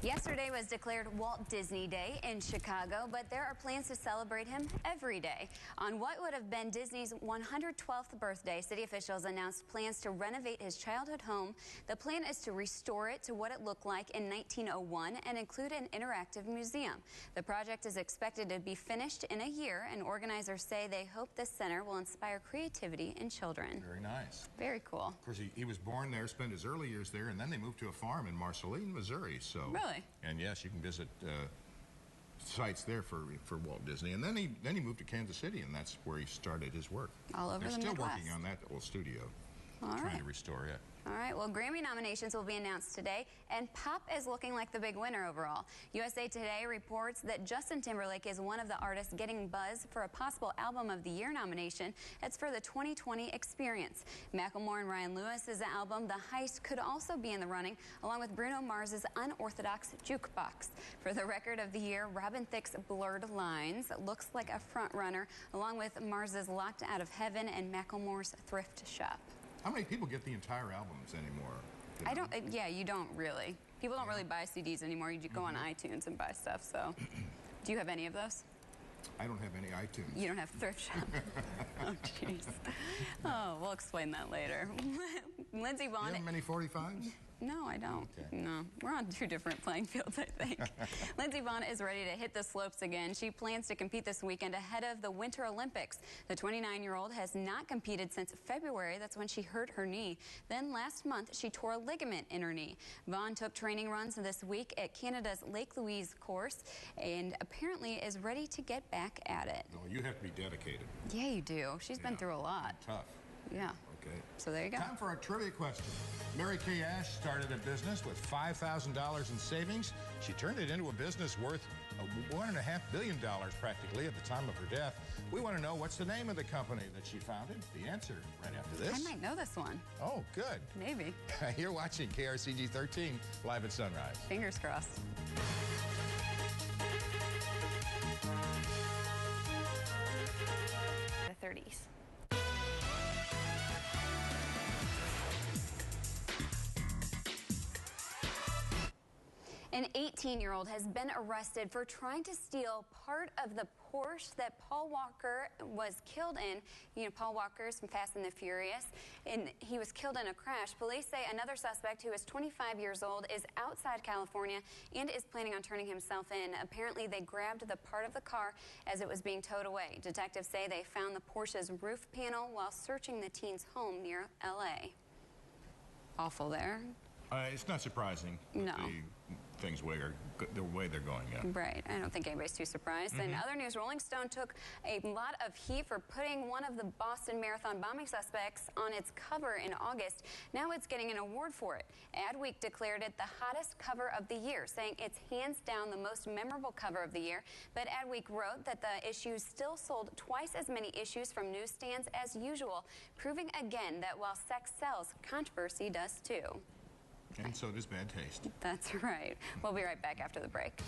Yesterday was declared Walt Disney Day in Chicago, but there are plans to celebrate him every day. On what would have been Disney's 112th birthday, city officials announced plans to renovate his childhood home. The plan is to restore it to what it looked like in 1901 and include an interactive museum. The project is expected to be finished in a year, and organizers say they hope this center will inspire creativity in children. Very nice. Very cool. Of course, he was born there, spent his early years there, and then they moved to a farm in Marceline, Missouri. So. Really? And yes, you can visit sites there for Walt Disney. And then he moved to Kansas City, and that's where he started his work. All over the Midwest. They're still working on that old studio, trying to restore it. All right, well, Grammy nominations will be announced today, and pop is looking like the big winner overall. USA Today reports that Justin Timberlake is one of the artists getting buzz for a possible Album of the Year nomination. It's for the 2020 Experience. Macklemore and Ryan Lewis's album, The Heist, could also be in the running, along with Bruno Mars's Unorthodox Jukebox. For the Record of the Year, Robin Thicke's Blurred Lines looks like a front-runner, along with Mars's Locked Out of Heaven and Macklemore's Thrift Shop. How many people get the entire albums anymore? Yeah, you don't really. People don't really buy CDs anymore. You go on iTunes and buy stuff, so. Do you have any of those? I don't have any iTunes. You don't have Thrift Shop? Oh, jeez. Oh, we'll explain that later. Lindsey Vonn. You have many 45s? No, I don't. Okay. No, we're on two different playing fields, I think. Lindsey Vonn is ready to hit the slopes again. She plans to compete this weekend ahead of the Winter Olympics. The 29-year-old has not competed since February. That's when she hurt her knee. Then last month, she tore a ligament in her knee. Vonn took training runs this week at Canada's Lake Louise course and apparently is ready to get back at it. No, you have to be dedicated. Yeah, you do. She's been through a lot. Tough. Yeah. Okay. So there you go. Time for our trivia question. Mary Kay Ash started a business with $5,000 in savings. She turned it into a business worth $1.5 billion practically at the time of her death. We want to know what's the name of the company that she founded. The answer right after this. I might know this one. Oh, good. Maybe. You're watching KRCG 13 live at Sunrise. Fingers crossed. The 30s. An 18-year-old has been arrested for trying to steal part of the Porsche that Paul Walker was killed in. You know, Paul Walker's from Fast and the Furious, and he was killed in a crash. Police say another suspect, who is 25 years old, is outside California and is planning on turning himself in. Apparently, they grabbed the part of the car as it was being towed away. Detectives say they found the Porsche's roof panel while searching the teen's home near L.A. Awful there. It's not surprising. No. The way they're going, yeah. Right. I don't think anybody's too surprised. In other news, Rolling Stone took a lot of heat for putting one of the Boston Marathon bombing suspects on its cover in August. Now it's getting an award for it. Adweek declared it the hottest cover of the year, saying it's hands down the most memorable cover of the year. But Adweek wrote that the issues still sold twice as many issues from newsstands as usual, proving again that while sex sells, controversy does too. And so does bad taste. That's right. We'll be right back after the break.